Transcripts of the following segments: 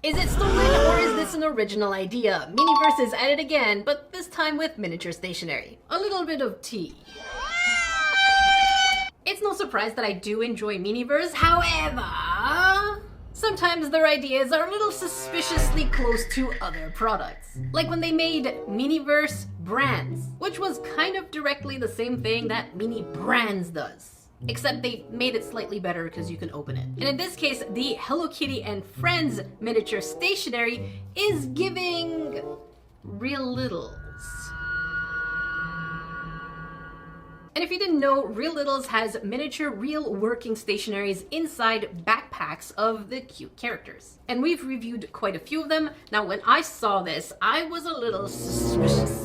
Is it stolen or is this an original idea? Miniverse is at it again, but this time with miniature stationery. A little bit of tea. It's no surprise that I do enjoy Miniverse, however, sometimes their ideas are a little suspiciously close to other products. Like when they made Miniverse Brands, which was kind of directly the same thing that Mini Brands does. Except they made it slightly better because you can open it. And in this case, the Hello Kitty and Friends miniature stationery is giving Real Littles. And if you didn't know, Real Littles has miniature real working stationaries inside backpacks of the cute characters. And we've reviewed quite a few of them. Now when I saw this, I was a little suspicious.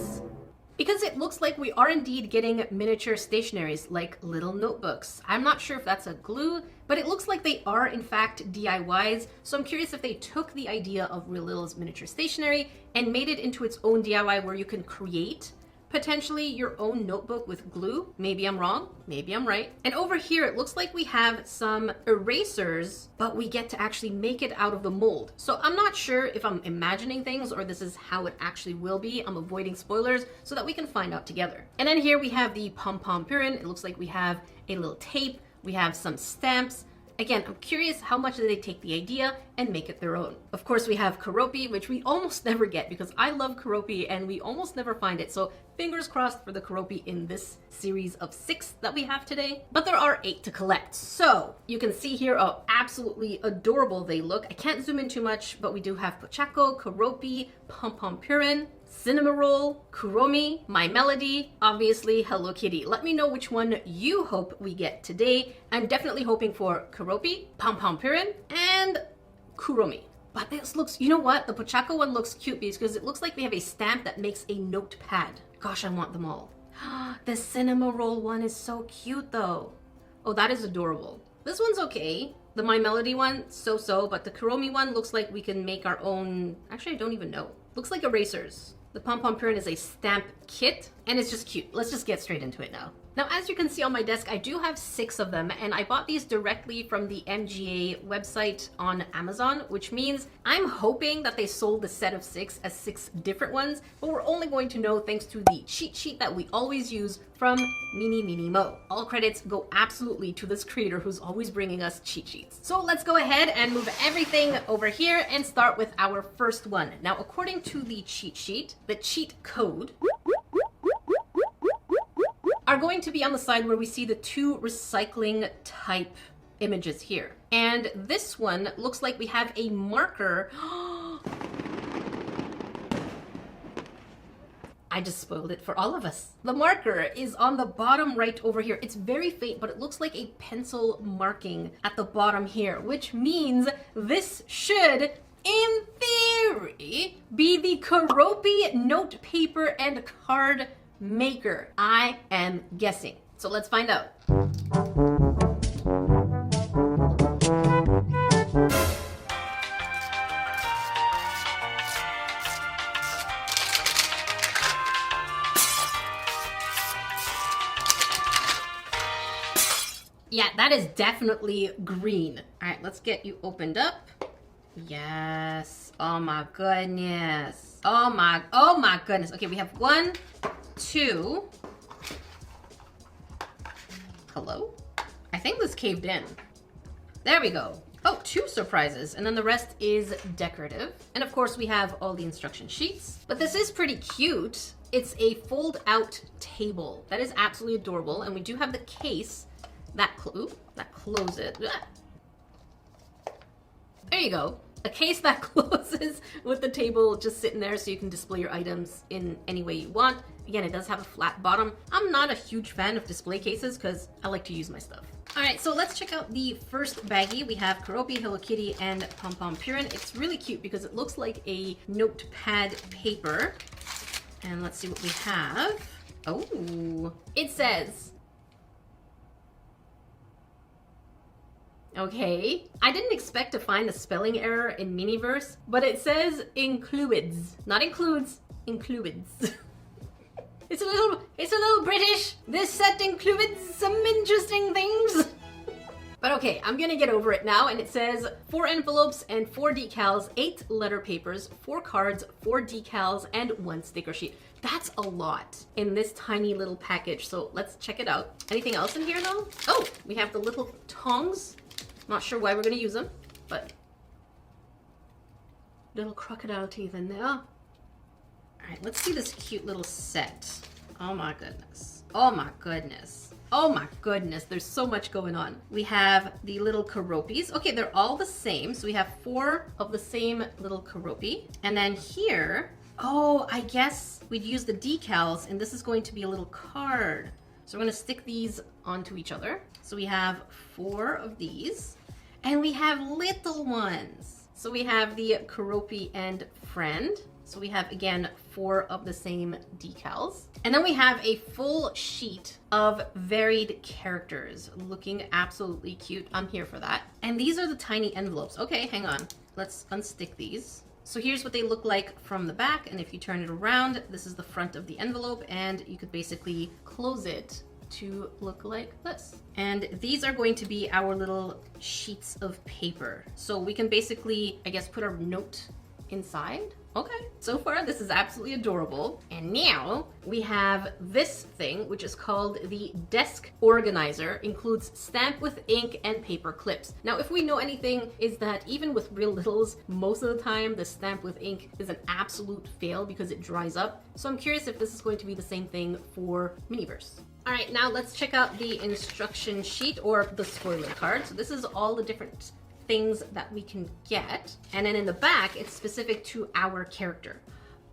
Because it looks like we are indeed getting miniature stationaries like little notebooks. I'm not sure if that's a glue, but it looks like they are in fact DIYs. So I'm curious if they took the idea of Real Little's miniature stationery and made it into its own DIY where you can create potentially your own notebook with glue. Maybe I'm wrong, maybe I'm right. And over here, it looks like we have some erasers, but we get to actually make it out of the mold. So I'm not sure if I'm imagining things or this is how it actually will be. I'm avoiding spoilers so that we can find out together. And then here we have the Pompompurin. It looks like we have a little tape. We have some stamps. Again, I'm curious how much do they take the idea and make it their own. Of course, we have Keroppi, which we almost never get because I love Keroppi and we almost never find it. So fingers crossed for the Keroppi in this series of 6 that we have today. But there are 8 to collect. So you can see here how absolutely adorable they look. I can't zoom in too much, but we do have Pochacco, Keroppi, Pompompurin, Cinnamoroll, Kuromi, My Melody, obviously Hello Kitty. Let me know which one you hope we get today. I'm definitely hoping for Keroppi, Pompompurin, and Kuromi. But this looks, you know what? The Pochacco one looks cute because it looks like they have a stamp that makes a notepad. Gosh, I want them all. The Cinnamoroll one is so cute though. Oh, that is adorable. This one's okay. The My Melody one, so-so, but the Kuromi one looks like we can make our own. Actually, I don't even know. Looks like erasers. The Pompompurin is a stamp kit, and it's just cute. Let's just get straight into it now. Now, as you can see on my desk, I do have 6 of them, and I bought these directly from the MGA website on Amazon, which means I'm hoping that they sold the set of 6 as 6 different ones, but we're only going to know thanks to the cheat sheet that we always use from Mo. All credits go absolutely to this creator who's always bringing us cheat sheets. So let's go ahead and move everything over here and start with our first one. Now, according to the cheat sheet, the cheat code are going to be on the side where we see the 2 recycling type images here. And this one looks like we have a marker. I just spoiled it for all of us. The marker is on the bottom right over here. It's very faint, but it looks like a pencil marking at the bottom here, which means this should, in theory, be the Keroppi note paper and card maker. I am guessing. So let's find out. Yeah, that is definitely green. All right, let's get you opened up. Yes. Oh my goodness. Oh my goodness. Okay, we have 1, 2. Hello? I think this caved in. There we go. Oh, 2 surprises, and then the rest is decorative. And of course we have all the instruction sheets. But this is pretty cute. It's a fold-out table. That is absolutely adorable, and we do have the case that closes. There you go. A case that closes with the table just sitting there so you can display your items in any way you want. Again, it does have a flat bottom. I'm not a huge fan of display cases because I like to use my stuff. All right, so let's check out the first baggie. We have Keroppi, Hello Kitty, and Pompompurin. It's really cute because it looks like a notepad paper. And let's see what we have. Oh, it says, okay, I didn't expect to find a spelling error in Miniverse, but it says includes, not includes, includes. It's a little British. This set includes some interesting things. But okay, I'm gonna get over it now, and it says 4 envelopes and 4 decals, 8 letter papers, 4 cards, 4 decals, and 1 sticker sheet. That's a lot in this tiny little package, so let's check it out. Anything else in here though? Oh, we have the little tongs. Not sure why we're gonna use them, but little crocodile teeth in there. All right, let's see this cute little set. Oh my goodness. Oh my goodness. Oh my goodness, there's so much going on. We have the little Keroppis. Okay, they're all the same. So we have 4 of the same little Keroppi. And then here, oh, I guess we'd use the decals, and this is going to be a little card. So we're gonna stick these onto each other. So we have 4 of these, and we have little ones. So we have the Keroppi and friend. So we have, again, 4 of the same decals. And then we have a full sheet of varied characters looking absolutely cute. I'm here for that. And these are the tiny envelopes. Okay, hang on. Let's unstick these. So here's what they look like from the back. And if you turn it around, this is the front of the envelope, and you could basically close it to look like this. And these are going to be our little sheets of paper. So we can basically, I guess, put our note inside. Okay, so far this is absolutely adorable. And now we have this thing, which is called the desk organizer. Includes stamp with ink and paper clips. Now, if we know anything, is that even with real littles, most of the time the stamp with ink is an absolute fail because it dries up. So I'm curious if this is going to be the same thing for Miniverse. All right, now let's check out the instruction sheet, or the spoiler card. So this is all the different things that we can get, and then in the back it's specific to our character.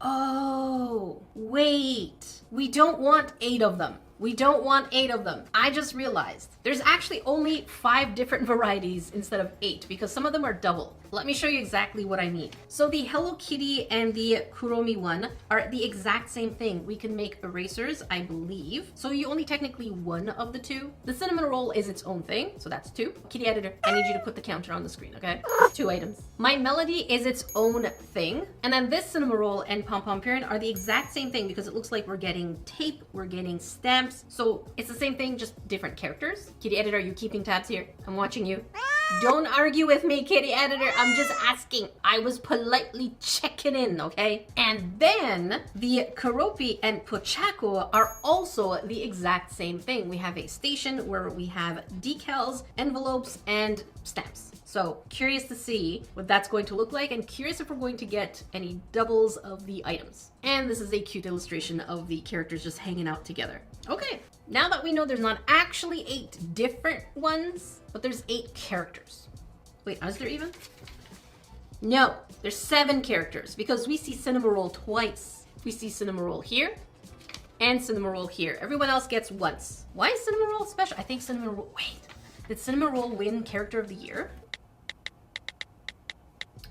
Oh wait, we don't want 8 of them. We don't want 8 of them. I just realized there's actually only 5 different varieties instead of 8, because some of them are double. Let me show you exactly what I mean. So the Hello Kitty and the Kuromi one are the exact same thing. We can make erasers, I believe. So you only technically 1 of the 2. The Cinnamoroll is its own thing, so that's 2. Kitty editor, I need you to put the counter on the screen, okay? 2 items. My Melody is its own thing. And then this Cinnamoroll and Pompompurin are the exact same thing, because it looks like we're getting tape, we're getting stamps. So it's the same thing, just different characters. Kitty editor, are you keeping tabs here? I'm watching you. Don't argue with me, kitty editor. I'm just asking. I was politely checking in, okay? And then the Keroppi and Pochacco are also the exact same thing. We have a station where we have decals, envelopes, and stamps. So curious to see what that's going to look like, and curious if we're going to get any doubles of the items. And this is a cute illustration of the characters just hanging out together. Okay, now that we know there's not actually 8 different ones, but there's 8 characters. Wait, is there even? No, there's 7 characters, because we see Cinnamoroll twice. We see Cinnamoroll here and Cinnamoroll here. Everyone else gets once. Why is Cinnamoroll special? I think Cinnamoroll, wait, did Cinnamoroll win Character of the Year?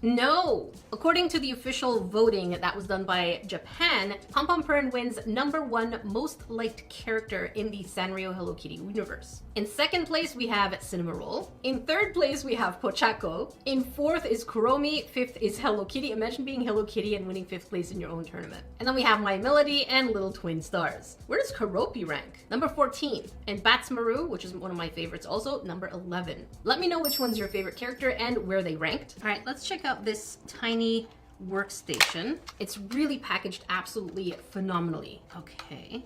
No! According to the official voting that was done by Japan, Pompompurin wins #1 most liked character in the Sanrio Hello Kitty universe. In 2nd place, we have Cinnamoroll. In 3rd place, we have Pochacco. In 4th is Kuromi. 5th is Hello Kitty. Imagine being Hello Kitty and winning 5th place in your own tournament. And then we have My Melody and Little Twin Stars. Where does Keroppi rank? #14. And Batsmaru, which is one of my favorites also, #11. Let me know which one's your favorite character and where they ranked. All right, let's check out this tiny workstation. It's really packaged absolutely phenomenally. Okay.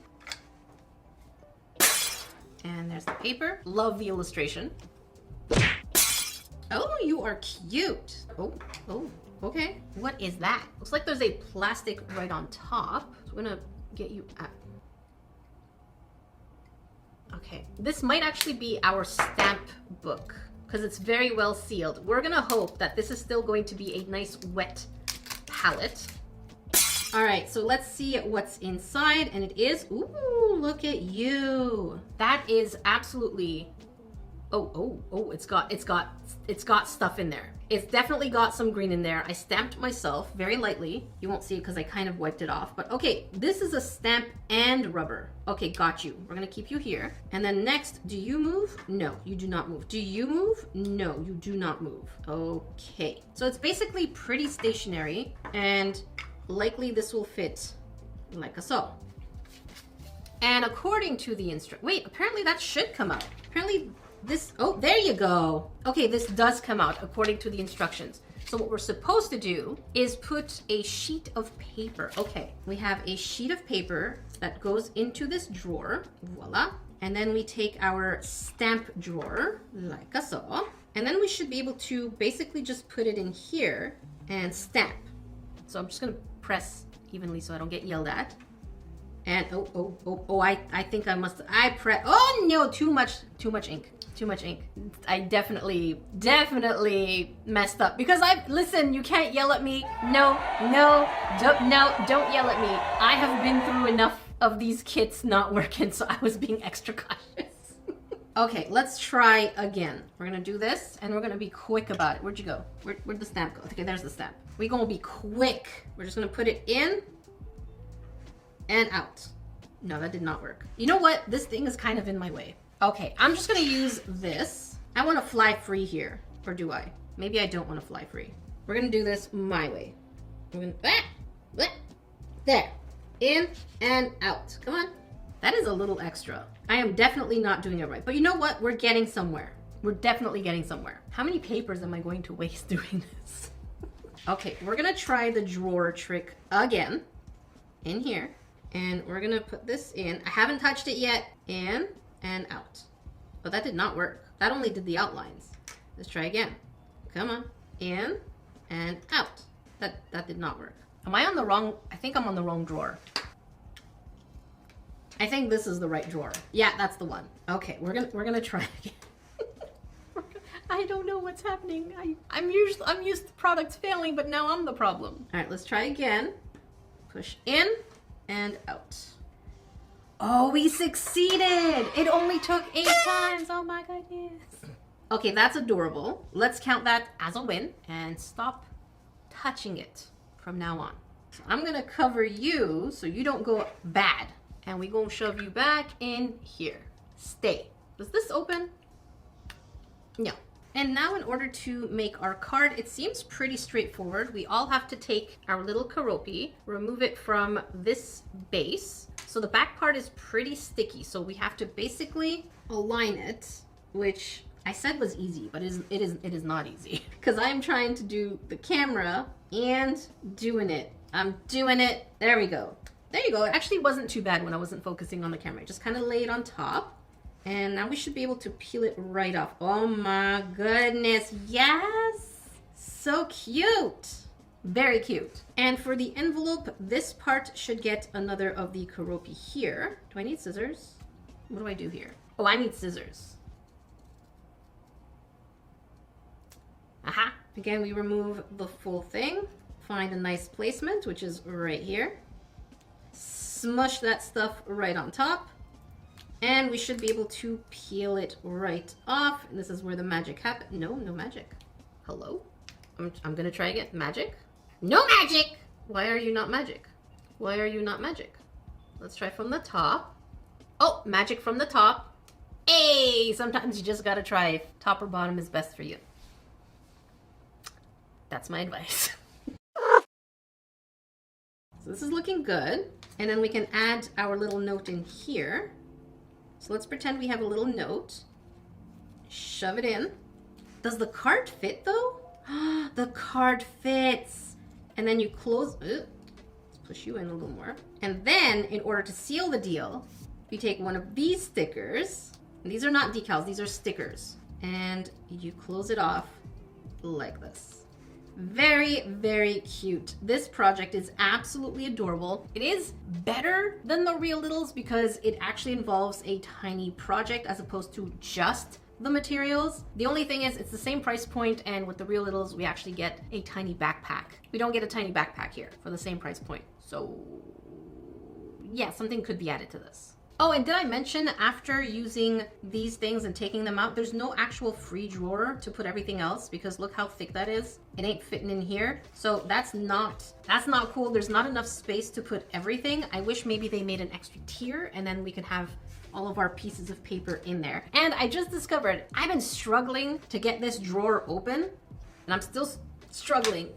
And there's the paper. Love the illustration. Oh, you are cute. Oh, okay. What is that? Looks like there's a plastic right on top. So I'm gonna get you out. Okay, this might actually be our stamp book, because it's very well sealed. We're gonna hope that this is still going to be a nice wet palette. All right, so let's see what's inside, and it is, ooh, look at you. That is absolutely, it's got stuff in there. It's definitely got some green in there. I stamped myself very lightly. You won't see it because I kind of wiped it off, but okay, this is a stamp and rubber. Okay, got you. We're gonna keep you here. And then next, do you move? No, you do not move. Do you move? No, you do not move. Okay, so it's basically pretty stationary, and likely this will fit like so. And according to the wait, apparently that should come out. Apparently this, oh, there you go. Okay, this does come out according to the instructions. So what we're supposed to do is put a sheet of paper. Okay, we have a sheet of paper that goes into this drawer, voila. And then we take our stamp drawer, like so. And then we should be able to basically just put it in here and stamp. So I'm just gonna press evenly so I don't get yelled at. And I think oh no, too much ink. Too much ink. I definitely messed up because listen, you can't yell at me. No, don't yell at me. I have been through enough of these kits not working, so I was being extra cautious. Okay, let's try again. We're gonna do this and we're gonna be quick about it. Where'd you go? Where'd the stamp go? Okay, there's the stamp. We're gonna be quick. We're just gonna put it in and out. No, that did not work. You know what? This thing is kind of in my way. Okay, I'm just gonna use this. I wanna fly free here, or do I? Maybe I don't wanna fly free. We're gonna do this my way. We're gonna, there, in and out. Come on. That is a little extra. I am definitely not doing it right. But you know what? We're getting somewhere. We're definitely getting somewhere. How many papers am I going to waste doing this? Okay, we're gonna try the drawer trick again. In here. And we're gonna put this in. I haven't touched it yet. In and out. But that did not work. That only did the outlines. Let's try again. Come on. In and out. That did not work. Am I on the wrong? I think I'm on the wrong drawer. I think this is the right drawer. Yeah, that's the one. Okay, we're gonna try again. I don't know what's happening. I'm used to products failing, but now I'm the problem. All right, let's try again. Push in and out. Oh, we succeeded! It only took 8 times. Oh my goodness. Okay, that's adorable. Let's count that as a win and stop touching it from now on. So I'm gonna cover you so you don't go bad. And we're gonna shove you back in here. Stay. Does this open? No. And now in order to make our card, it seems pretty straightforward. We all have to take our little Keroppi, remove it from this base. So the back part is pretty sticky. So we have to basically align it, which I said was easy, but it is not easy. Because I'm trying to do the camera and doing it. I'm doing it. There we go. There you go. It actually wasn't too bad when I wasn't focusing on the camera. I just kind of lay it on top. And now we should be able to peel it right off. Oh my goodness. Yes. So cute. Very cute. And for the envelope, this part should get another of the Keroppi here. Do I need scissors? What do I do here? Oh, I need scissors. Aha. Again, we remove the full thing. Find a nice placement, which is right here. Smush that stuff right on top. And we should be able to peel it right off. And this is where the magic happens. No magic. Hello? I'm gonna try again. Magic? No magic! Why are you not magic? Why are you not magic? Let's try from the top. Oh, magic from the top. Hey, sometimes you just gotta try top or bottom is best for you. That's my advice. So this is looking good. And then we can add our little note in here. So let's pretend we have a little note. Shove it in. Does the card fit though? The card fits. And then you close, let's push you in a little more. And then in order to seal the deal, you take one of these stickers. And these are not decals, these are stickers. And you close it off like this. Very, very cute. This project is absolutely adorable. It is better than the Real Littles because it actually involves a tiny project as opposed to just the materials. The only thing is it's the same price point, and with the Real Littles we actually get a tiny backpack. We don't get a tiny backpack here for the same price point. So yeah, something could be added to this. Oh, and did I mention after using these things and taking them out, there's no actual free drawer to put everything else because look how thick that is. It ain't fitting in here. So that's not cool. There's not enough space to put everything. I wish maybe they made an extra tier and then we could have all of our pieces of paper in there. And I just discovered I've been struggling to get this drawer open and I'm still struggling,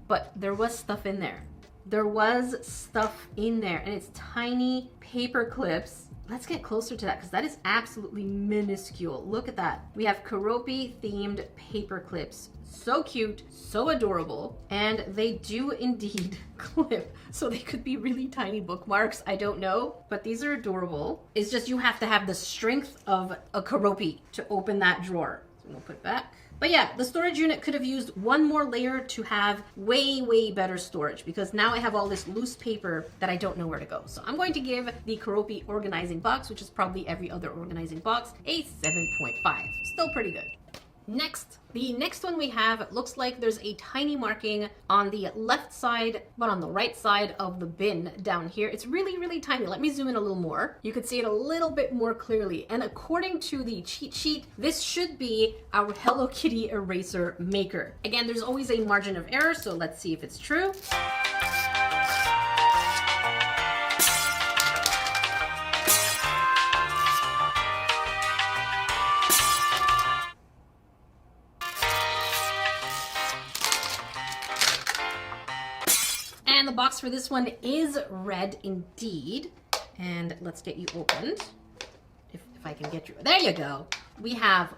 but there was stuff in there. There was stuff in there and it's tiny paper clips Let's get closer to that because that is absolutely minuscule. Look at that. We have Keroppi themed paper clips. So cute, so adorable, and they do indeed clip. So they could be really tiny bookmarks, I don't know, but these are adorable. It's just you have to have the strength of a Keroppi to open that drawer. So we'll put back. But yeah, the storage unit could have used one more layer to have way, way better storage because now I have all this loose paper that I don't know where to go. So I'm going to give the Keroppi organizing box, which is probably every other organizing box, a 7.5. Still pretty good. Next, the next one we have looks like there's a tiny marking on the left side, but on the right side of the bin down here. It's really, really tiny. Let me zoom in a little more. You can see it a little bit more clearly. And according to the cheat sheet, this should be our Hello Kitty eraser maker. Again, there's always a margin of error, so let's see if it's true. And the box for this one is red indeed. And let's get you opened. If I can get you. There you go. We have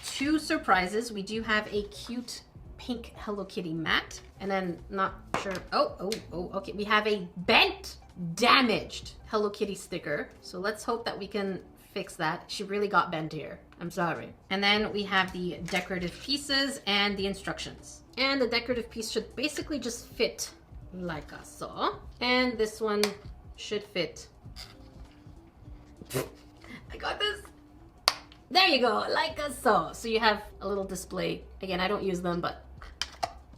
2 surprises. We do have a cute pink Hello Kitty mat. And then not sure. Okay. We have a bent, damaged Hello Kitty sticker. So let's hope that we can fix that. She really got bent here. I'm sorry. And then we have the decorative pieces and the instructions. And the decorative piece should basically just fit like I saw. And this one should fit. I got this. There you go, like I saw. So you have a little display. Again, I don't use them, but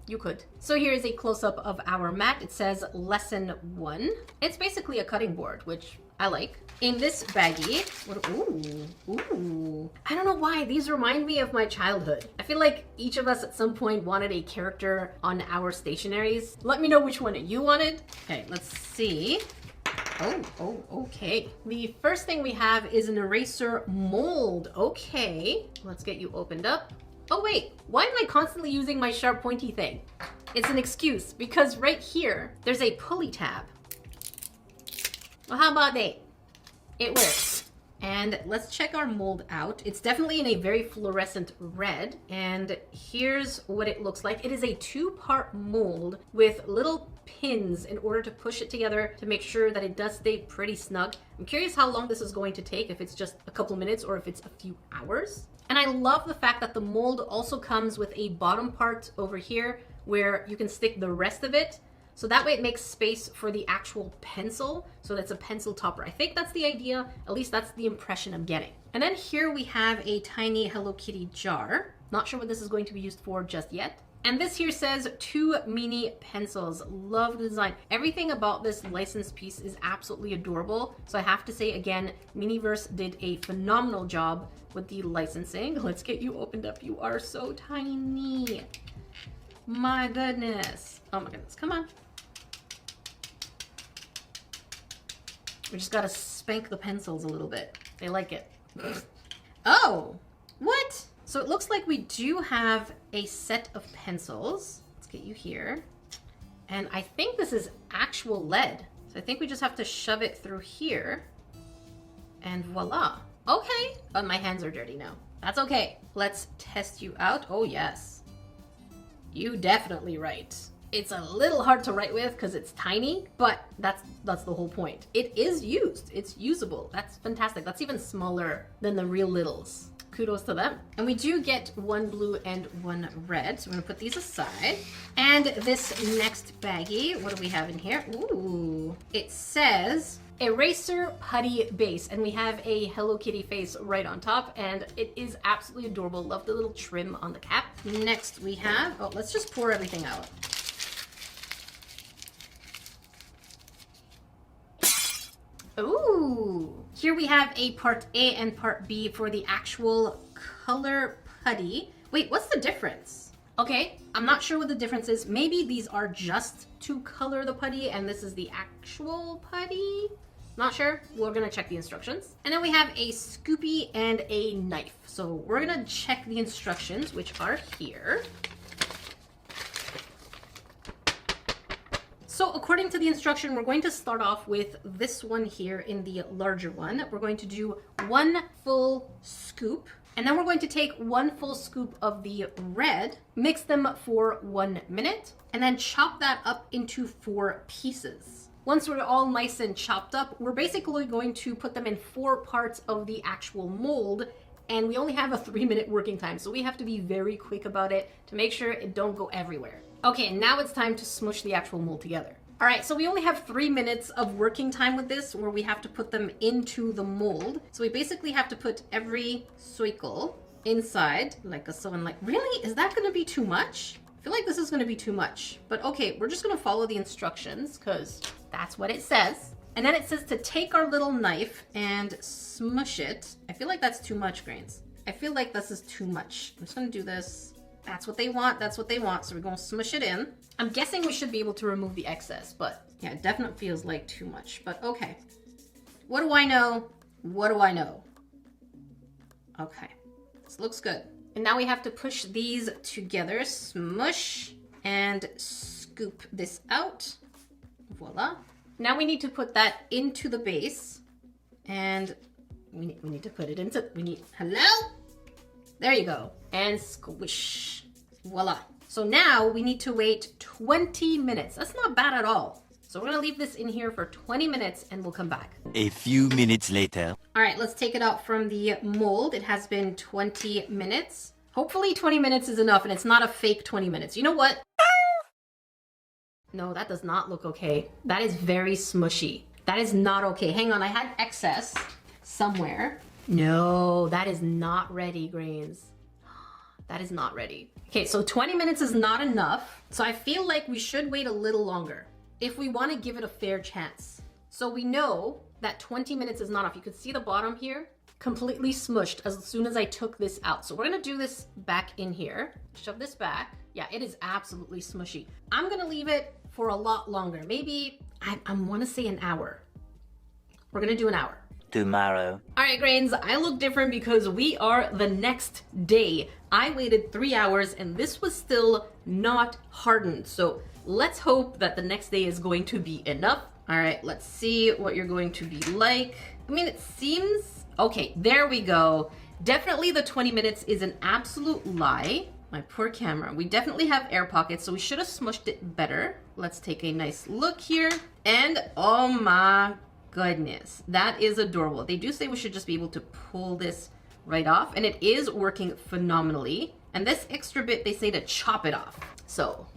you could. So here is a close-up of our mat. It says lesson 1. It's basically a cutting board, which I like. In this baggie, ooh. I don't know why, these remind me of my childhood. I feel like each of us at some point wanted a character on our stationaries. Let me know which one you wanted. Okay, let's see. Okay. The first thing we have is an eraser mold. Okay, let's get you opened up. Oh wait, why am I constantly using my sharp pointy thing? It's an excuse because right here, there's a pulley tab. Well, how about that? It works. And let's check our mold out. It's definitely in a very fluorescent red. And here's what it looks like. It is a 2-part mold with little pins in order to push it together to make sure that it does stay pretty snug. I'm curious how long this is going to take, if it's just a couple minutes or if it's a few hours. And I love the fact that the mold also comes with a bottom part over here where you can stick the rest of it. So that way it makes space for the actual pencil. So that's a pencil topper. I think that's the idea. At least that's the impression I'm getting. And then here we have a tiny Hello Kitty jar. Not sure what this is going to be used for just yet. And this here says 2 mini pencils. Love the design. Everything about this licensed piece is absolutely adorable. So I have to say again, Miniverse did a phenomenal job with the licensing. Let's get you opened up. You are so tiny. My goodness. Oh my goodness, come on. We just gotta spank the pencils a little bit. They like it. Oh, what? So it looks like we do have a set of pencils. Let's get you here. And I think this is actual lead. So I think we just have to shove it through here. And voila. Okay. Oh, my hands are dirty now. That's okay. Let's test you out. Oh, yes. You definitely write. It's a little hard to write with because it's tiny, but that's the whole point. It is used. It's usable. That's fantastic. That's even smaller than the real littles. Kudos to them. And we do get 1 blue and 1 red. So I'm gonna put these aside. And this next baggie, what do we have in here? Ooh, it says eraser putty base, and we have a Hello Kitty face right on top, and it is absolutely adorable. Love the little trim on the cap. Next we have, oh, let's just pour everything out. Ooh, here we have a part A and part B for the actual color putty. Wait, what's the difference? Okay, I'm not sure what the difference is. Maybe these are just to color the putty and this is the actual putty. Not sure. We're gonna check the instructions. And then we have a scoopy and a knife. So we're gonna check the instructions, which are here. So according to the instruction, we're going to start off with this one here in the larger one. We're going to do 1 full scoop, and then we're going to take 1 full scoop of the red, mix them for 1 minute, and then chop that up into 4 pieces. Once we're all nice and chopped up, we're basically going to put them in 4 parts of the actual mold, and we only have a 3-minute working time, so we have to be very quick about it to make sure it don't go everywhere. Okay, now it's time to smush the actual mold together. All right, so we only have 3 minutes of working time with this, where we have to put them into the mold. So we basically have to put every circle inside, like a so, and like, really? Is that gonna be too much? I feel like this is gonna be too much, but okay, we're just gonna follow the instructions because that's what it says. And then it says to take our little knife and smush it. I feel like that's too much, Grains. I feel like this is too much. I'm just gonna do this. That's what they want, that's what they want. So we're gonna smush it in. I'm guessing we should be able to remove the excess, but yeah, it definitely feels like too much, but okay. What do I know? What do I know? Okay, this looks good. And now we have to push these together, smush, and scoop this out. Voila. Now we need to put that into the base, and we need to put it into, hello? There you go. And squish. Voila. So now we need to wait 20 minutes. That's not bad at all. So we're gonna leave this in here for 20 minutes and we'll come back. A few minutes later. All right, let's take it out from the mold. It has been 20 minutes. Hopefully 20 minutes is enough and it's not a fake 20 minutes. You know what? No, that does not look okay. That is very smushy. That is not okay. Hang on, I had excess somewhere. No, that is not ready, Grains. That is not ready. Okay, so 20 minutes is not enough. So I feel like we should wait a little longer if we want to give it a fair chance. So we know that 20 minutes is not enough. You could see the bottom here, completely smushed as soon as I took this out. So we're gonna do this back in here. Shove this back. Yeah, it is absolutely smushy. I'm gonna leave it for a lot longer. Maybe, I wanna say an hour. We're gonna do an hour. Tomorrow. All right, Grains, I look different because we are the next day. I waited 3 hours and this was still not hardened. So let's hope that the next day is going to be enough. All right, let's see what you're going to be like. I mean, it seems, okay, there we go. Definitely the 20 minutes is an absolute lie. My poor camera. We definitely have air pockets, so we should have smushed it better. Let's take a nice look here. And oh my goodness, that is adorable. They do say we should just be able to pull this right off, and it is working phenomenally. And this extra bit, they say to chop it off. So,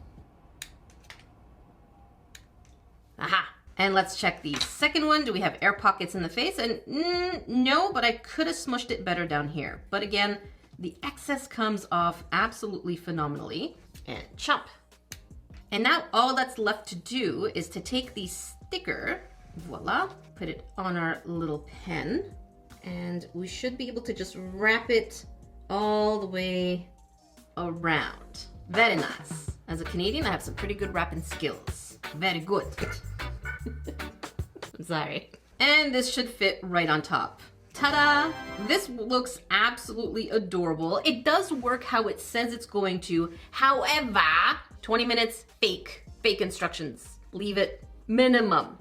aha. And let's check the second one. Do we have air pockets in the face? And no, but I could have smushed it better down here. But again, the excess comes off absolutely phenomenally. And chop. And now all that's left to do is to take the sticker, voila, put it on our little pen, and we should be able to just wrap it all the way around. Very nice. As a Canadian, I have some pretty good wrapping skills. Very good. I'm sorry. And this should fit right on top. Ta-da! This looks absolutely adorable. It does work how it says it's going to. However, 20 minutes, fake instructions. Leave it minimum,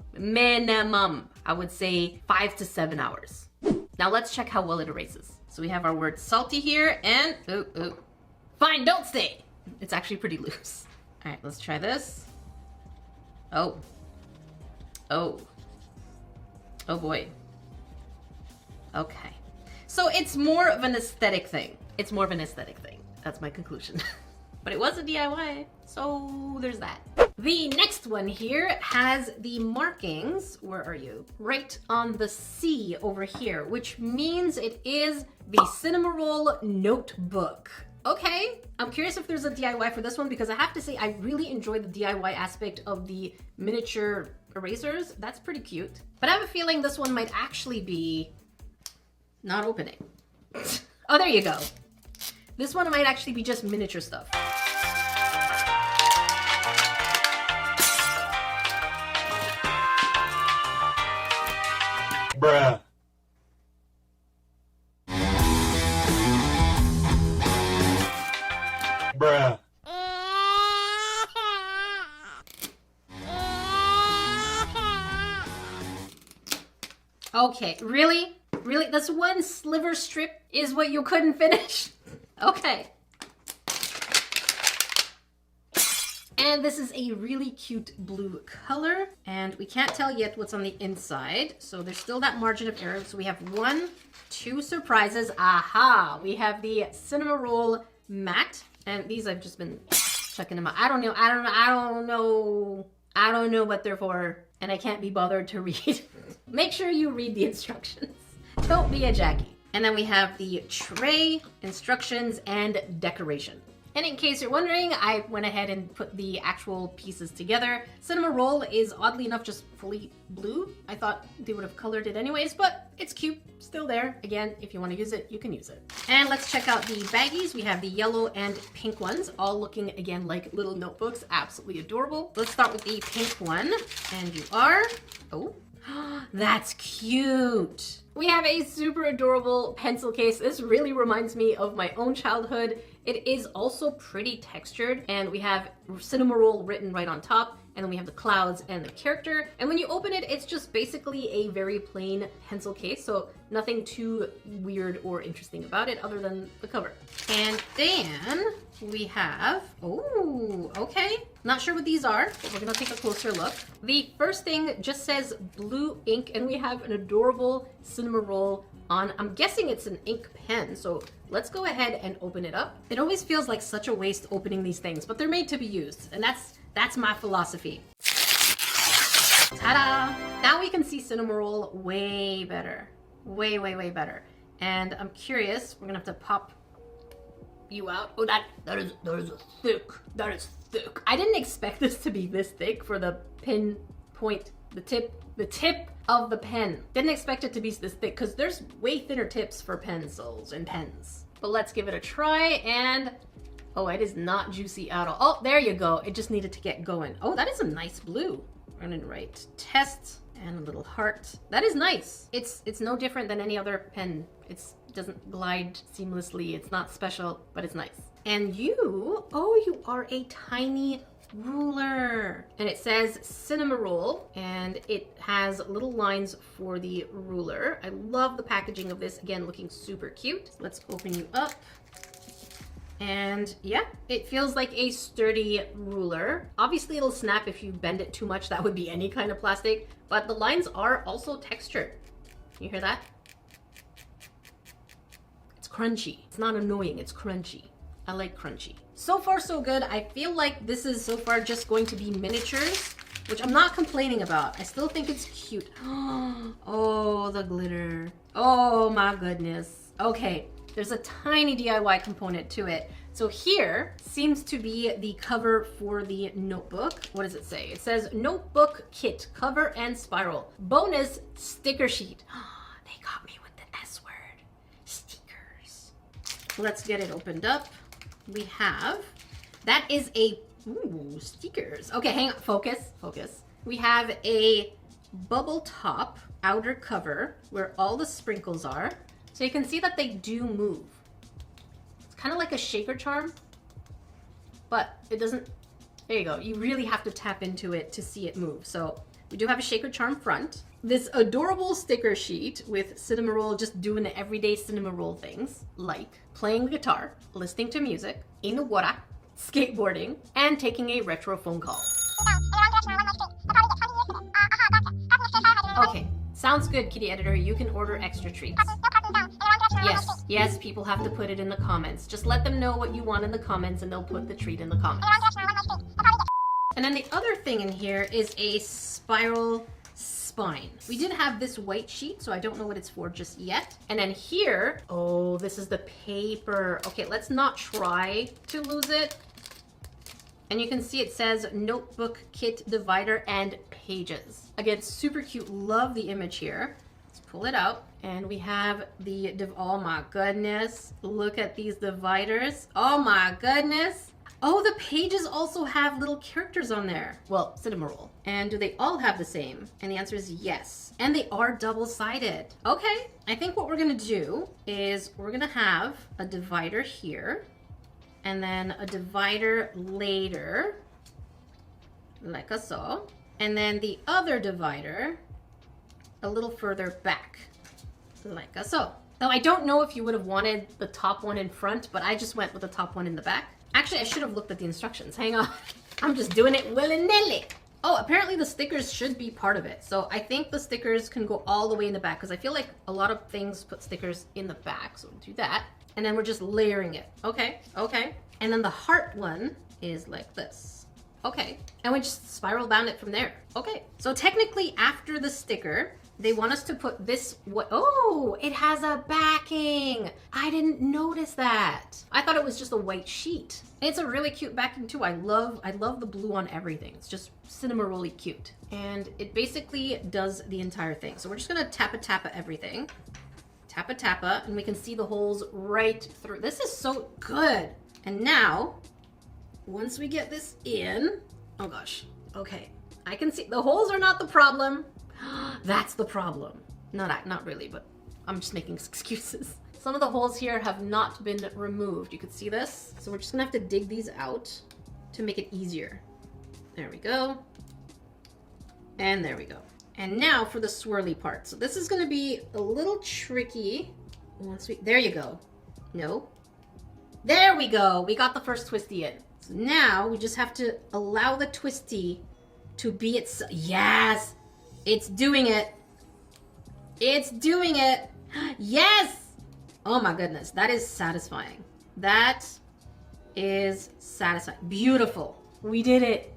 I would say 5 to 7 hours. Now let's check how well it erases. So we have our word salty here and, fine, don't stay. It's actually pretty loose. All right, let's try this. Oh boy. Okay. So it's more of an aesthetic thing. That's my conclusion. But it was a DIY, so there's that. The next one here has the markings, where are you? Right on the C over here, which means it is the Cinnamoroll notebook. Okay, I'm curious if there's a DIY for this one because I have to say I really enjoy the DIY aspect of the miniature erasers. That's pretty cute. But I have a feeling this one might actually be not opening. Oh, there you go. This one might actually be just miniature stuff. Bruh. Bruh. Okay, really? Really? This one sliver strip is what you couldn't finish? Okay. And this is a really cute blue color. And we can't tell yet what's on the inside. So there's still that margin of error. So we have 1, 2 surprises. Aha! We have the Cinnamoroll matte. And these I've just been checking them out. I don't know what they're for. And I can't be bothered to read. Make sure you read the instructions. Don't be a Jackie. And then we have the tray, instructions, and decoration. And in case you're wondering, I went ahead and put the actual pieces together. Cinnamoroll is oddly enough just fully blue. I thought they would have colored it anyways, but it's cute, still there. Again, if you want to use it, you can use it. And let's check out the baggies. We have the yellow and pink ones, all looking again like little notebooks. Absolutely adorable. Let's start with the pink one. And you are, oh, that's cute. We have a super adorable pencil case. This really reminds me of my own childhood. It is also pretty textured, and we have Cinnamoroll written right on top, and then we have the clouds and the character. And when you open it, it's just basically a very plain pencil case, so nothing too weird or interesting about it other than the cover. And then we have, oh, okay. Not sure what these are, but we're gonna take a closer look. The first thing just says blue ink, and we have an adorable Cinnamoroll on, I'm guessing it's an ink pen, so let's go ahead and open it up. It always feels like such a waste opening these things, but they're made to be used, and that's my philosophy. Ta-da! Now we can see Cinnamoroll way better. Way, way, way better. And I'm curious, we're gonna have to pop you out. Oh, that is thick. That is thick. I didn't expect this to be this thick for the pin point, the tip of the pen. Didn't expect it to be this thick because there's way thinner tips for pencils and pens. But let's give it a try, and oh, it is not juicy at all. Oh, there you go. It just needed to get going. Oh, that is a nice blue. We're gonna write test and a little heart. That is nice. It's no different than any other pen. It doesn't glide seamlessly. It's not special, but it's nice. And you, oh, you are a tiny ruler. And it says Cinnamoroll, and it has little lines for the ruler. I love the packaging of this. Again, looking super cute. Let's open you up. And yeah, it feels like a sturdy ruler. Obviously it'll snap if you bend it too much. That would be any kind of plastic, but the lines are also textured. You hear that? It's crunchy. It's not annoying, it's crunchy. I like crunchy. So far so good. I feel like this is so far just going to be miniatures, which I'm not complaining about. I still think it's cute. Oh, the glitter. Oh my goodness. Okay. There's a tiny DIY component to it. So here seems to be the cover for the notebook. What does it say? It says notebook kit, cover and spiral. Bonus sticker sheet. They got me with the S word. Stickers. Let's get it opened up. We have, that is a, ooh, stickers. Okay, hang on, focus. We have a bubble top outer cover where all the sprinkles are. So you can see that they do move. It's kind of like a shaker charm, but it doesn't, there you go. You really have to tap into it to see it move. So we do have a shaker charm front. This adorable sticker sheet with Cinnamoroll just doing the everyday Cinnamoroll things, like playing the guitar, listening to music, in the water, skateboarding, and taking a retro phone call. Okay, sounds good, Kitty Editor. You can order extra treats. Yes, people have to put it in the comments. Just let them know what you want in the comments and they'll put the treat in the comments. And then the other thing in here is a spiral spine. We did have this white sheet, so I don't know what it's for just yet. And then here, oh, this is the paper. Okay, let's not try to lose it. And you can see it says notebook kit divider and pages. Again, super cute. Love the image here. Let's pull it out. And we have the, oh my goodness. Look at these dividers. Oh my goodness. Oh, the pages also have little characters on there. Well, Cinnamoroll. And do they all have the same? And the answer is yes. And they are double-sided. Okay, I think what we're gonna do is we're gonna have a divider here and then a divider later, like so. And then the other divider a little further back, like so. Now, I don't know if you would have wanted the top one in front, but I just went with the top one in the back. Actually, I should have looked at the instructions. Hang on. I'm just doing it willy-nilly. Oh, apparently the stickers should be part of it. So I think the stickers can go all the way in the back because I feel like a lot of things put stickers in the back. So we'll do that. And then we're just layering it. Okay, okay. And then the heart one is like this. Okay. And we just spiral bound it from there. Okay. So technically after the sticker, they want us to put this, oh, it has a backing. I didn't notice that. I thought it was just a white sheet. It's a really cute backing too. I love the blue on everything. It's just Cinnamoroll-y cute. And it basically does the entire thing. So we're just gonna tappa everything. Tappa, and we can see the holes right through. This is so good. And now, once we get this in, oh gosh, okay. I can see, the holes are not the problem. That's the problem. Not really, but I'm just making excuses. Some of the holes here have not been removed. You could see this. So we're just gonna have to dig these out to make it easier. There we go. And there we go. And now for the swirly part. So this is gonna be a little tricky. There you go. No. There we go. We got the first twisty in. So now we just have to allow the twisty to be yes! It's doing it. It's doing it. Yes! Oh my goodness, that is satisfying. That is satisfying. Beautiful. We did it.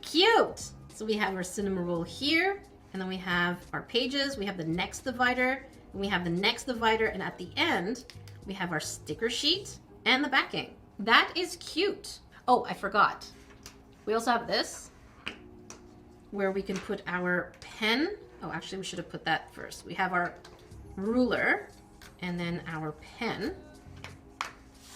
Cute. So we have our Cinnamoroll here, and then we have our pages. We have the next divider, and we have the next divider, and at the end, we have our sticker sheet and the backing. That is cute. Oh, I forgot. We also have this, where we can put our pen. Oh, actually we should have put that first. We have our ruler and then our pen,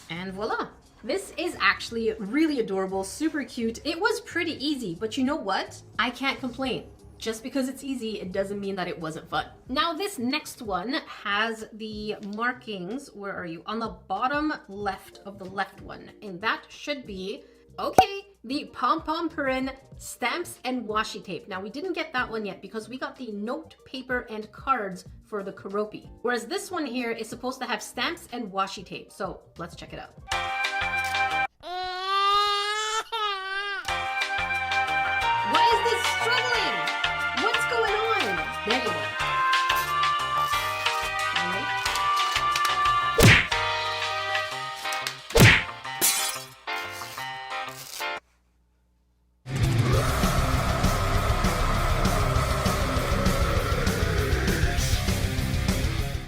and voila. This is actually really adorable, super cute. It was pretty easy, but you know what? I can't complain. Just because it's easy, it doesn't mean that it wasn't fun. Now this next one has the markings, where are you? On the bottom left of the left one, and that should be, okay, the Pompompurin stamps and washi tape. Now we didn't get that one yet because we got the note, paper, and cards for the Keroppi. Whereas this one here is supposed to have stamps and washi tape. So let's check it out. What is this struggling? What's going on? There you go.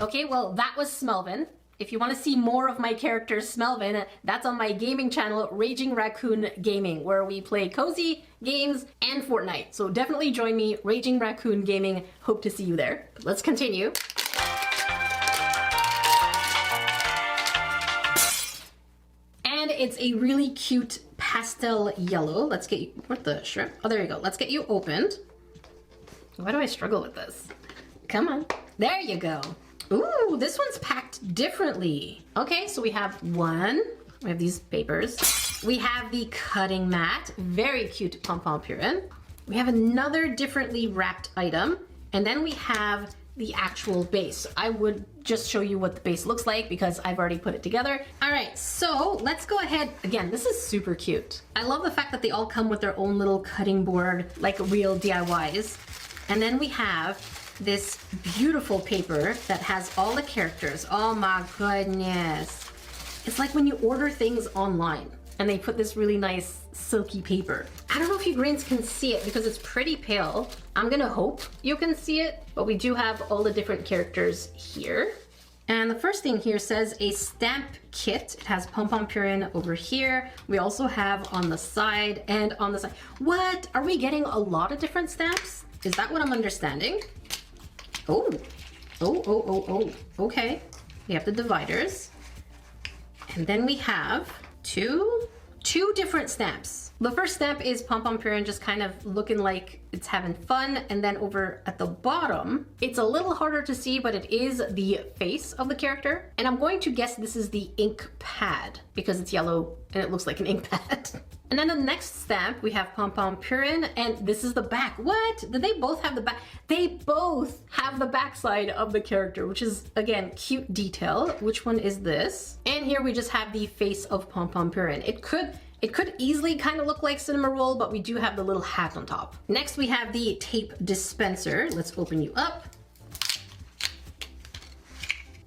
Okay, well, that was Smelvin. If you want to see more of my character Smelvin, that's on my gaming channel, Raging Raccoon Gaming, where we play cozy games and Fortnite. So definitely join me, Raging Raccoon Gaming. Hope to see you there. Let's continue. And it's a really cute pastel yellow. Let's get you, what the shrimp? Oh, there you go. Let's get you opened. Why do I struggle with this? Come on. There you go. Ooh, this one's packed differently. Okay, so we have one. We have these papers. We have the cutting mat. Very cute Pompompurin. We have another differently wrapped item. And then we have the actual base. I would just show you what the base looks like because I've already put it together. All right, so let's go ahead. Again, this is super cute. I love the fact that they all come with their own little cutting board, like real DIYs. And then we have this beautiful paper that has all the characters. Oh my goodness. It's like when you order things online and they put this really nice silky paper. I don't know if you greens can see it because it's pretty pale. I'm gonna hope you can see it, but we do have all the different characters here. And the first thing here says a stamp kit. It has Pompompurin over here. We also have on the side and on the side. What? Are we getting a lot of different stamps? Is that what I'm understanding? Oh, okay. We have the dividers. And then we have two different stamps. The first stamp is Pompompurin just kind of looking like it's having fun, and then over at the bottom, it's a little harder to see, but it is the face of the character. And I'm going to guess this is the ink pad because it's yellow and it looks like an ink pad. And then the next stamp, we have Pompompurin, and this is the back. What? Did they both have the back? They both have the backside of the character, which is, again, cute detail. Which one is this? And here we just have the face of Pompompurin. It could easily kind of look like Cinnamoroll, but we do have the little hat on top. Next, we have the tape dispenser. Let's open you up.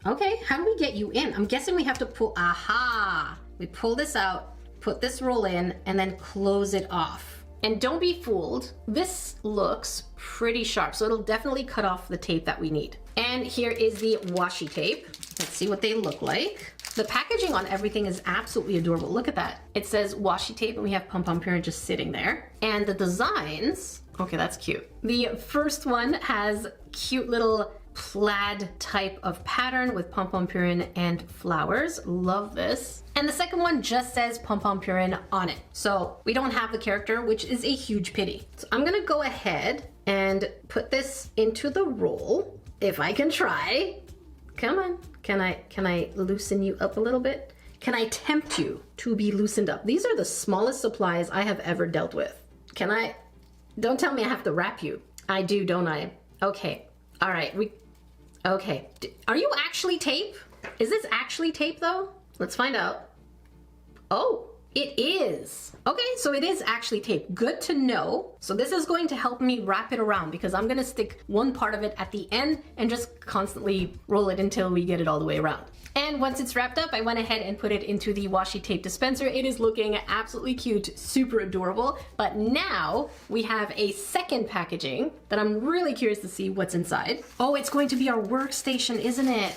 Okay, how do we get you in? I'm guessing we have to pull, aha! We pull this out, put this roll in, and then close it off. And don't be fooled, this looks pretty sharp, so it'll definitely cut off the tape that we need. And here is the washi tape. Let's see what they look like. The packaging on everything is absolutely adorable. Look at that. It says washi tape and we have Pompompurin just sitting there. And the designs, okay, that's cute. The first one has cute little plaid type of pattern with Pompompurin and flowers. Love this. And the second one just says Pompompurin on it. So we don't have the character, which is a huge pity. So I'm gonna go ahead and put this into the roll, if I can try. Come on, can I loosen you up a little bit? Can I tempt you to be loosened up? These are the smallest supplies I have ever dealt with. Can I? Don't tell me I have to wrap you. I do, don't I? Okay, all right, okay. Are you actually tape? Is this actually tape though? Let's find out. Oh, it is. Okay, so it is actually tape. Good to know. So this is going to help me wrap it around because I'm gonna stick one part of it at the end and just constantly roll it until we get it all the way around. And once it's wrapped up, I went ahead and put it into the washi tape dispenser. It is looking absolutely cute, super adorable. But now we have a second packaging that I'm really curious to see what's inside. Oh, it's going to be our workstation, isn't it?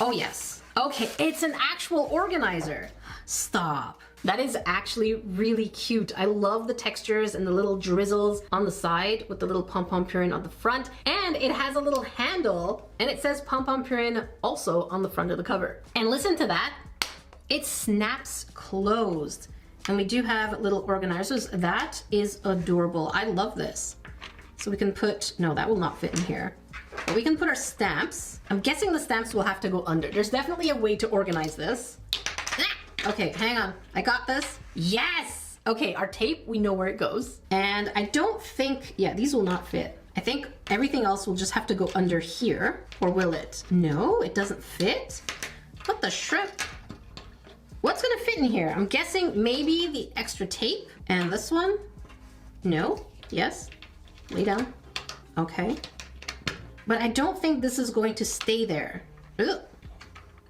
Oh yes. Okay, it's an actual organizer. Stop. That is actually really cute. I love the textures and the little drizzles on the side with the little Pompompurin on the front. And it has a little handle and it says Pompompurin also on the front of the cover. And listen to that. It snaps closed. And we do have little organizers. That is adorable. I love this. So we can put, no, that will not fit in here. But we can put our stamps. I'm guessing the stamps will have to go under. There's definitely a way to organize this. Okay, hang on. I got this. Yes! Okay, our tape, we know where it goes. And I don't think, yeah, these will not fit. I think everything else will just have to go under here. Or will it? No, it doesn't fit. What the shrimp? What's gonna fit in here? I'm guessing maybe the extra tape. And this one? No? Yes? Lay down. Okay. But I don't think this is going to stay there. Ugh.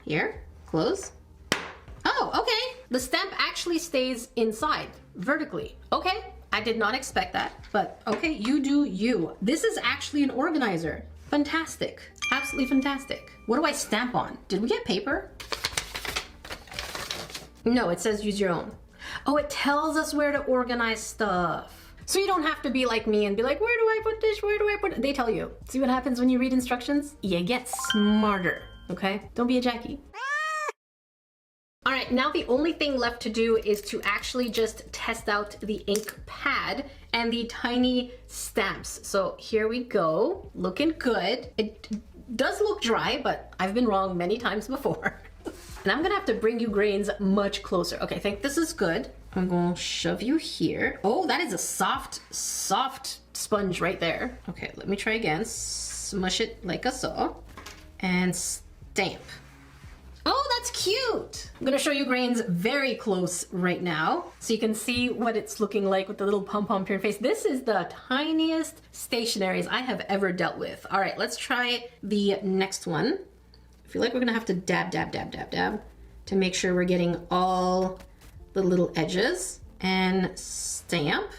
Here, close. Oh, okay. The stamp actually stays inside, vertically. Okay, I did not expect that, but okay, you do you. This is actually an organizer. Fantastic, absolutely fantastic. What do I stamp on? Did we get paper? No, it says use your own. Oh, it tells us where to organize stuff. So you don't have to be like me and be like, where do I put this? Where do I put it? They tell you. See what happens when you read instructions? You get smarter, okay? Don't be a Jackie. All right, now the only thing left to do is to actually just test out the ink pad and the tiny stamps. So here we go, looking good. It does look dry, but I've been wrong many times before. And I'm gonna have to bring you grains much closer. Okay, I think this is good. I'm gonna shove you here. Oh, that is a soft sponge right there. Okay, let me try again. Smush it like a saw and stamp. Oh, that's cute. I'm gonna show you grains very close right now so you can see what it's looking like with the little Pompompurin face. This is the tiniest stationaries I have ever dealt with. All right, let's try the next one. I feel like we're gonna have to dab to make sure we're getting all the little edges and stamp.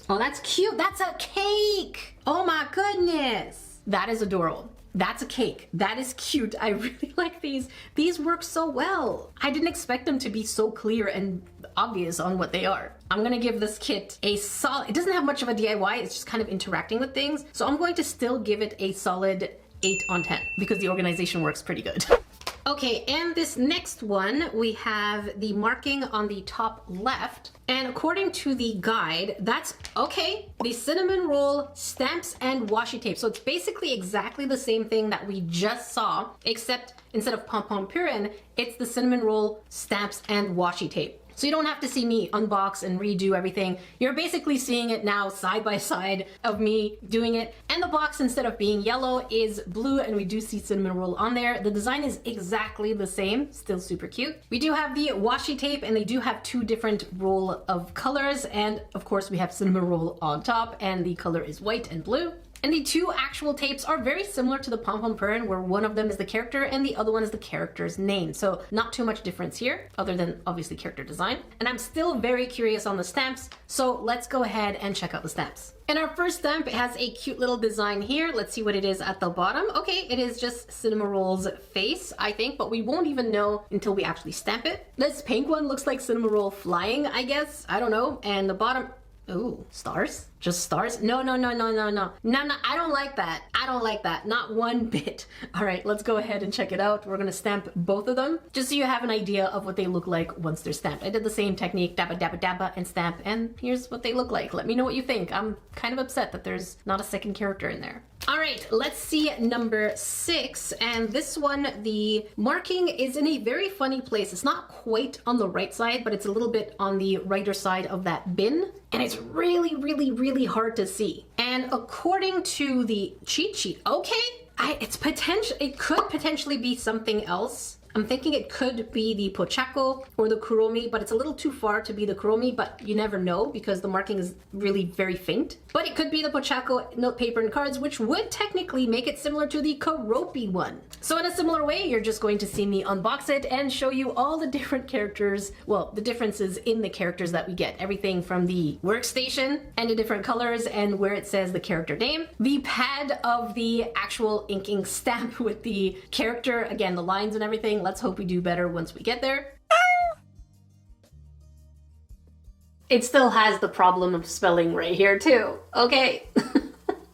Oh, that's cute. That's a cake. Oh my goodness. That is adorable. That's a cake. That is cute. I really like these. These work so well. I didn't expect them to be so clear and obvious on what they are. I'm gonna give this kit a solid, it doesn't have much of a DIY, it's just kind of interacting with things. So I'm going to still give it a solid 8 on 10 because the organization works pretty good. Okay, and this next one, we have the marking on the top left. And according to the guide, that's, okay, the Cinnamoroll stamps and washi tape. So it's basically exactly the same thing that we just saw, except instead of Pompompurin, it's the Cinnamoroll stamps and washi tape. So you don't have to see me unbox and redo everything. You're basically seeing it now side by side of me doing it. And the box, instead of being yellow, is blue, and we do see Cinnamoroll on there. The design is exactly the same, still super cute. We do have the washi tape, and they do have two different roll of colors. And of course we have Cinnamoroll on top, and the color is white and blue. And the two actual tapes are very similar to the Pompompurin, where one of them is the character and the other one is the character's name. So not too much difference here, other than obviously character design. And I'm still very curious on the stamps, so let's go ahead and check out the stamps. And our first stamp has a cute little design here. Let's see what it is at the bottom. Okay, it is just Cinnamoroll's face, I think, but we won't even know until we actually stamp it. This pink one looks like Cinnamoroll flying, I guess. I don't know. And the bottom, ooh, stars? Just stars? No, no, no, no, no, no. No, no, I don't like that. I don't like that. Not one bit. All right, let's go ahead and check it out. We're gonna stamp both of them, just so you have an idea of what they look like once they're stamped. I did the same technique, dabba, dabba, dabba, and stamp, and here's what they look like. Let me know what you think. I'm kind of upset that there's not a second character in there. All right, let's see number 6. And this one, the marking is in a very funny place. It's not quite on the right side, but it's a little bit on the righter side of that bin. And it's really, really, really hard to see. And according to the cheat sheet, okay, it could potentially be something else. I'm thinking it could be the Pochacco or the Keroppi, but it's a little too far to be the Keroppi, but you never know because the marking is really very faint. But it could be the Pochacco note paper and cards, which would technically make it similar to the Keroppi one. So in a similar way, you're just going to see me unbox it and show you all the different characters, well, the differences in the characters that we get. Everything from the workstation and the different colors and where it says the character name. The pad of the actual inking stamp with the character, again, the lines and everything. Let's hope we do better once we get there. It still has the problem of spelling right here too. Okay.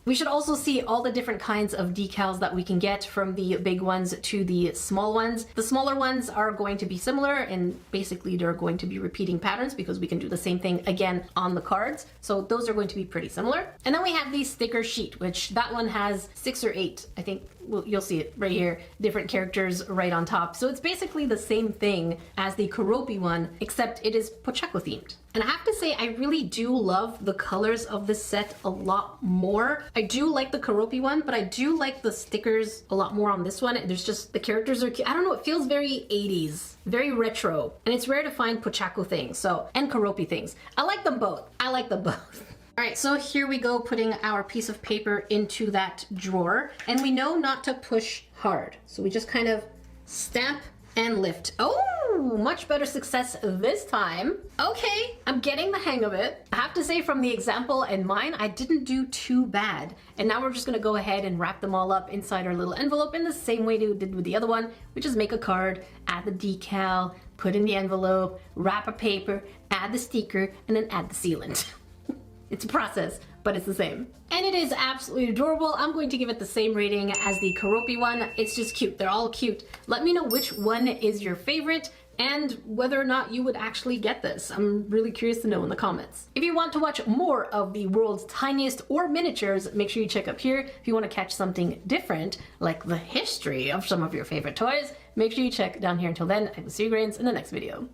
We should also see all the different kinds of decals that we can get, from the big ones to the small ones. The smaller ones are going to be similar, and basically they're going to be repeating patterns because we can do the same thing again on the cards. So those are going to be pretty similar. And then we have the sticker sheet, which that one has 6 or 8, I think. Well, you'll see it right here, different characters right on top. So it's basically the same thing as the Keroppi one, except it is Pochacco themed. And I have to say, I really do love the colors of this set a lot more. I do like the Keroppi one, but I do like the stickers a lot more on this one. There's just, the characters are cute. I don't know, it feels very 80s, very retro. And it's rare to find Pochacco things, so, and Keroppi things. I like them both. I like them both. All right, so here we go, putting our piece of paper into that drawer. And we know not to push hard. So we just kind of stamp and lift. Oh, much better success this time. Okay, I'm getting the hang of it. I have to say, from the example and mine, I didn't do too bad. And now we're just gonna go ahead and wrap them all up inside our little envelope in the same way we did with the other one, which is make a card, add the decal, put in the envelope, wrap a paper, add the sticker, and then add the sealant. It's a process, but it's the same. And it is absolutely adorable. I'm going to give it the same rating as the Keroppi one. It's just cute. They're all cute. Let me know which one is your favorite and whether or not you would actually get this. I'm really curious to know in the comments. If you want to watch more of the world's tiniest or miniatures, make sure you check up here. If you want to catch something different, like the history of some of your favorite toys, make sure you check down here. Until then, I will see you grains in the next video.